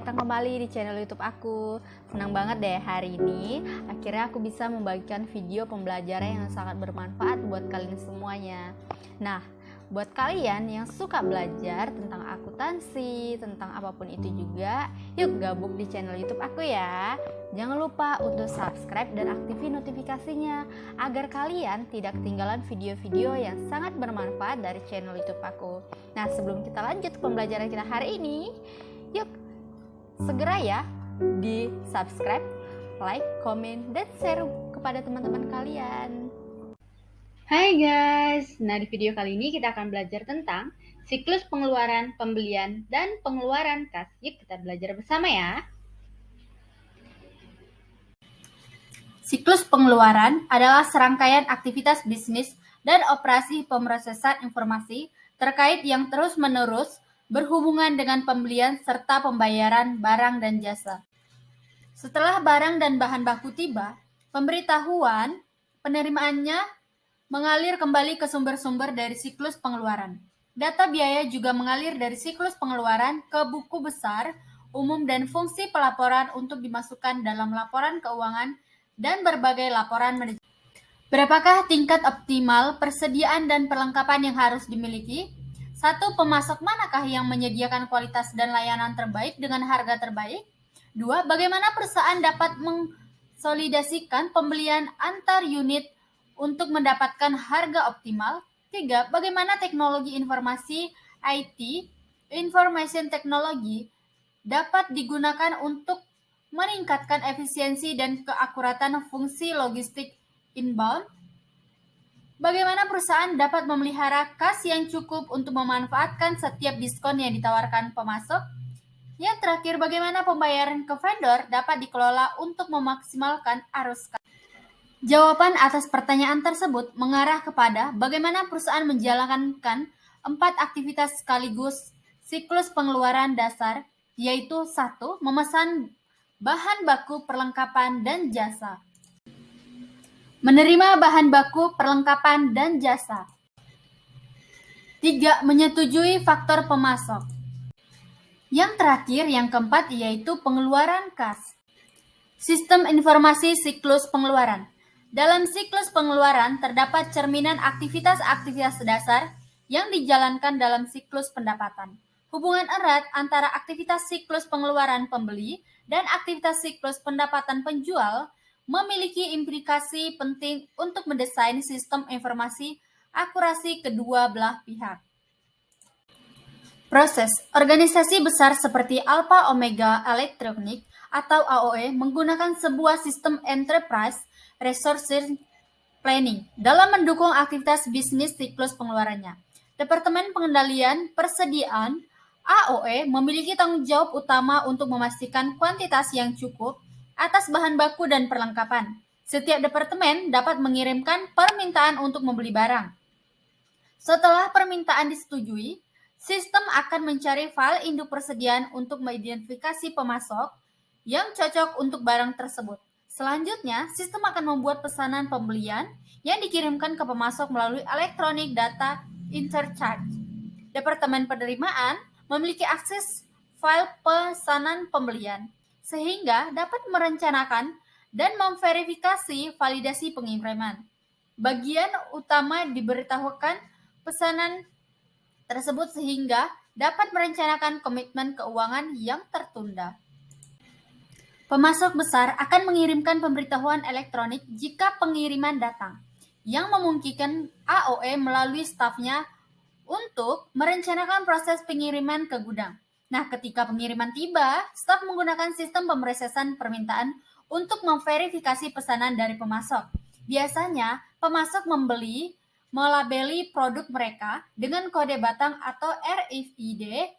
datang kembali di channel YouTube aku. Senang banget deh hari ini akhirnya aku bisa membagikan video pembelajaran yang sangat bermanfaat buat kalian semuanya. Nah, buat kalian yang suka belajar tentang akuntansi, tentang apapun itu juga, yuk gabung di channel YouTube aku ya. Jangan lupa untuk subscribe dan aktifin notifikasinya agar kalian tidak ketinggalan video-video yang sangat bermanfaat dari channel YouTube aku. Nah, sebelum kita lanjut ke pembelajaran kita hari ini, yuk segera ya di subscribe, like, komen, dan share kepada teman-teman kalian. Hai guys, nah di video kali ini kita akan belajar tentang siklus pengeluaran, pembelian, dan pengeluaran kas. Yuk kita belajar bersama ya. Siklus pengeluaran adalah serangkaian aktivitas bisnis dan operasi pemrosesan informasi terkait yang terus-menerus berhubungan dengan pembelian serta pembayaran barang dan jasa. Setelah barang dan bahan baku tiba, pemberitahuan penerimaannya mengalir kembali ke sumber-sumber dari siklus pengeluaran. Data biaya juga mengalir dari siklus pengeluaran ke buku besar, umum dan fungsi pelaporan untuk dimasukkan dalam laporan keuangan dan berbagai laporan manajemen. Berapakah tingkat optimal persediaan dan perlengkapan yang harus dimiliki? 1. Pemasok manakah yang menyediakan kualitas dan layanan terbaik dengan harga terbaik? 2. Bagaimana perusahaan dapat mengkonsolidasikan pembelian antar unit untuk mendapatkan harga optimal? 3. Bagaimana teknologi informasi IT, Information Technology, dapat digunakan untuk meningkatkan efisiensi dan keakuratan fungsi logistik inbound? Bagaimana perusahaan dapat memelihara kas yang cukup untuk memanfaatkan setiap diskon yang ditawarkan pemasok? Yang terakhir, bagaimana pembayaran ke vendor dapat dikelola untuk memaksimalkan arus kas? Jawaban atas pertanyaan tersebut mengarah kepada bagaimana perusahaan menjalankan 4 aktivitas sekaligus siklus pengeluaran dasar, yaitu 1. Memesan bahan baku perlengkapan dan jasa. Menerima bahan baku perlengkapan dan jasa. 3. Menyetujui faktor pemasok. Yang terakhir, yang keempat, yaitu pengeluaran kas. Sistem informasi siklus pengeluaran. Dalam siklus pengeluaran terdapat cerminan aktivitas-aktivitas dasar yang dijalankan dalam siklus pendapatan. Hubungan erat antara aktivitas siklus pengeluaran pembeli dan aktivitas siklus pendapatan penjual memiliki implikasi penting untuk mendesain sistem informasi akurasi kedua belah pihak. Proses organisasi besar seperti Alpha Omega Electronic atau AOE menggunakan sebuah sistem enterprise resource planning dalam mendukung aktivitas bisnis siklus pengeluarannya. Departemen Pengendalian Persediaan AOE memiliki tanggung jawab utama untuk memastikan kuantitas yang cukup atas bahan baku dan perlengkapan. Setiap departemen dapat mengirimkan permintaan untuk membeli barang. Setelah permintaan disetujui, sistem akan mencari file induk persediaan untuk mengidentifikasi pemasok yang cocok untuk barang tersebut. Selanjutnya, sistem akan membuat pesanan pembelian yang dikirimkan ke pemasok melalui Electronic Data Interchange. Departemen penerimaan memiliki akses file pesanan pembelian, sehingga dapat merencanakan dan memverifikasi validasi pengiriman. Bagian utama diberitahukan pesanan tersebut sehingga dapat merencanakan komitmen keuangan yang tertunda. Pemasok besar akan mengirimkan pemberitahuan elektronik jika pengiriman datang, yang memungkinkan AOE melalui stafnya untuk merencanakan proses pengiriman ke gudang. Nah, ketika pengiriman tiba, staf menggunakan sistem pemrosesan permintaan untuk memverifikasi pesanan dari pemasok. Biasanya, pemasok melabeli produk mereka dengan kode batang atau RFID.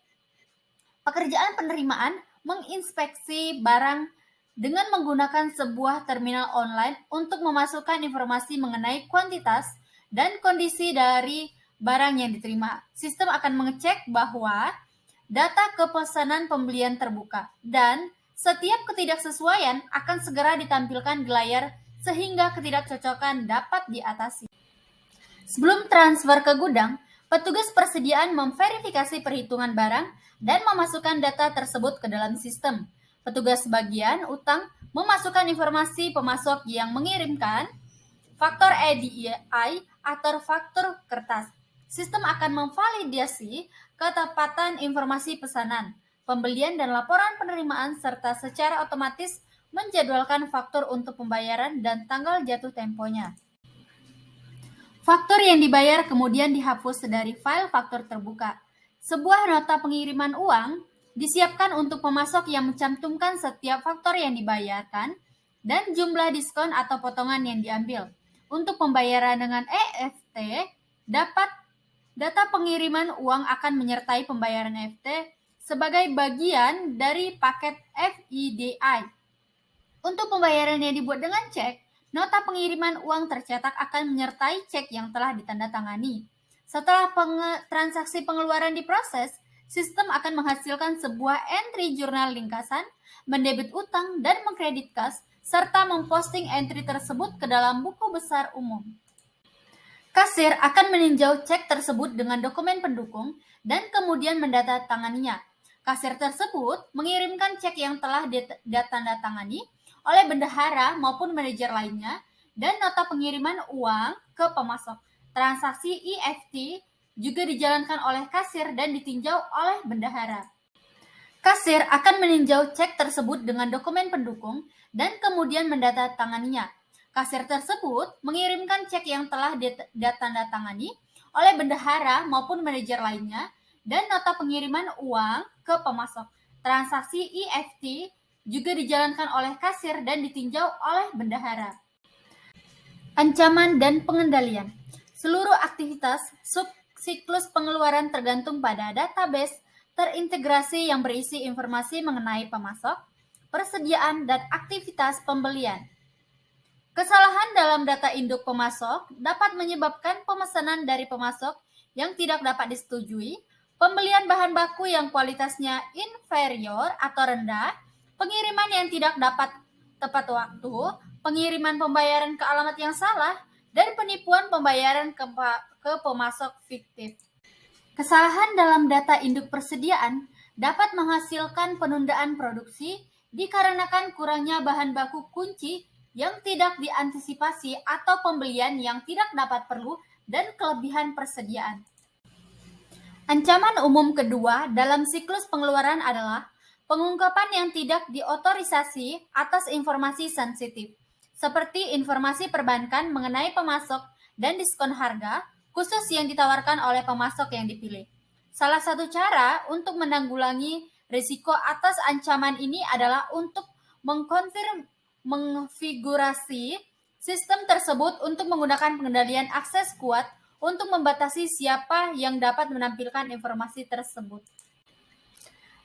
Pekerjaan penerimaan menginspeksi barang dengan menggunakan sebuah terminal online untuk memasukkan informasi mengenai kuantitas dan kondisi dari barang yang diterima. Sistem akan mengecek bahwa data kepesanan pembelian terbuka dan setiap ketidaksesuaian akan segera ditampilkan di layar sehingga ketidakcocokan dapat diatasi. Sebelum transfer ke gudang, Petugas persediaan memverifikasi perhitungan barang dan memasukkan data tersebut ke dalam sistem. Petugas bagian utang memasukkan informasi pemasok yang mengirimkan faktor EDI atau faktur kertas. Sistem akan memvalidasi ketepatan informasi pesanan, pembelian dan laporan penerimaan serta secara otomatis menjadwalkan faktur untuk pembayaran dan tanggal jatuh temponya. Faktur yang dibayar kemudian dihapus dari file faktur terbuka. Sebuah nota pengiriman uang disiapkan untuk pemasok yang mencantumkan setiap faktur yang dibayarkan dan jumlah diskon atau potongan yang diambil. Untuk pembayaran dengan EFT, data pengiriman uang akan menyertai pembayaran EFT sebagai bagian dari paket FIDI. Untuk pembayaran yang dibuat dengan cek, nota pengiriman uang tercetak akan menyertai cek yang telah ditandatangani. Setelah transaksi pengeluaran diproses, sistem akan menghasilkan sebuah entry jurnal ringkasan, mendebit utang dan mengkredit kas, serta memposting entry tersebut ke dalam buku besar umum. Kasir akan meninjau cek tersebut dengan dokumen pendukung dan kemudian mendandatanganinya. Kasir tersebut mengirimkan cek yang telah ditandatangani oleh bendahara maupun manajer lainnya dan nota pengiriman uang ke pemasok. Transaksi EFT juga dijalankan oleh kasir dan ditinjau oleh bendahara. Kasir akan meninjau cek tersebut dengan dokumen pendukung dan kemudian mendandatanganinya. Kasir tersebut mengirimkan cek yang telah ditandatangani oleh bendahara maupun manajer lainnya dan nota pengiriman uang ke pemasok. Transaksi EFT juga dijalankan oleh kasir dan ditinjau oleh bendahara. Ancaman dan pengendalian. Seluruh aktivitas siklus pengeluaran tergantung pada database terintegrasi yang berisi informasi mengenai pemasok, persediaan, dan aktivitas pembelian. Kesalahan dalam data induk pemasok dapat menyebabkan pemesanan dari pemasok yang tidak dapat disetujui, pembelian bahan baku yang kualitasnya inferior atau rendah, pengiriman yang tidak dapat tepat waktu, pengiriman pembayaran ke alamat yang salah, dan penipuan pembayaran ke pemasok fiktif. Kesalahan dalam data induk persediaan dapat menghasilkan penundaan produksi dikarenakan kurangnya bahan baku kunci yang tidak diantisipasi atau pembelian yang tidak dapat perlu dan kelebihan persediaan. Ancaman umum kedua dalam siklus pengeluaran adalah pengungkapan yang tidak diotorisasi atas informasi sensitif, seperti informasi perbankan mengenai pemasok dan diskon harga khusus yang ditawarkan oleh pemasok yang dipilih. Salah satu cara untuk menanggulangi risiko atas ancaman ini adalah untuk mengkonfigurasi sistem tersebut untuk menggunakan pengendalian akses kuat untuk membatasi siapa yang dapat menampilkan informasi tersebut.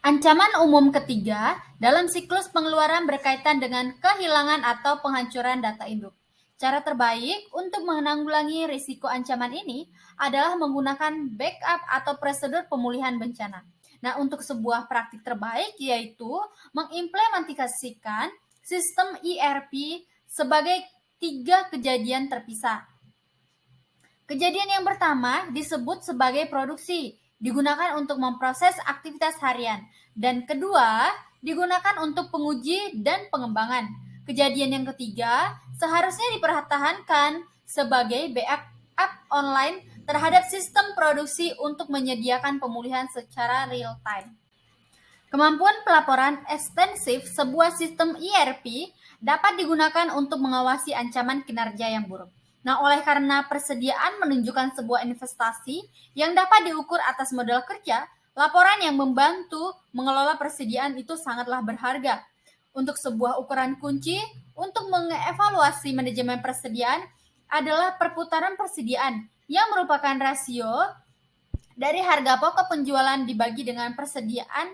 Ancaman umum ketiga dalam siklus pengeluaran berkaitan dengan kehilangan atau penghancuran data induk. Cara terbaik untuk menanggulangi risiko ancaman ini adalah menggunakan backup atau prosedur pemulihan bencana. Nah, untuk sebuah praktik terbaik yaitu mengimplementasikan sistem ERP sebagai 3 kejadian terpisah. Kejadian yang pertama disebut sebagai produksi, digunakan untuk memproses aktivitas harian, dan kedua digunakan untuk penguji dan pengembangan. Kejadian yang ketiga seharusnya dipertahankan sebagai backup online terhadap sistem produksi untuk menyediakan pemulihan secara real time. Kemampuan pelaporan ekstensif sebuah sistem ERP dapat digunakan untuk mengawasi ancaman kinerja yang buruk. Nah, oleh karena persediaan menunjukkan sebuah investasi yang dapat diukur atas modal kerja, laporan yang membantu mengelola persediaan itu sangatlah berharga. Untuk sebuah ukuran kunci untuk mengevaluasi manajemen persediaan adalah perputaran persediaan yang merupakan rasio dari harga pokok penjualan dibagi dengan persediaan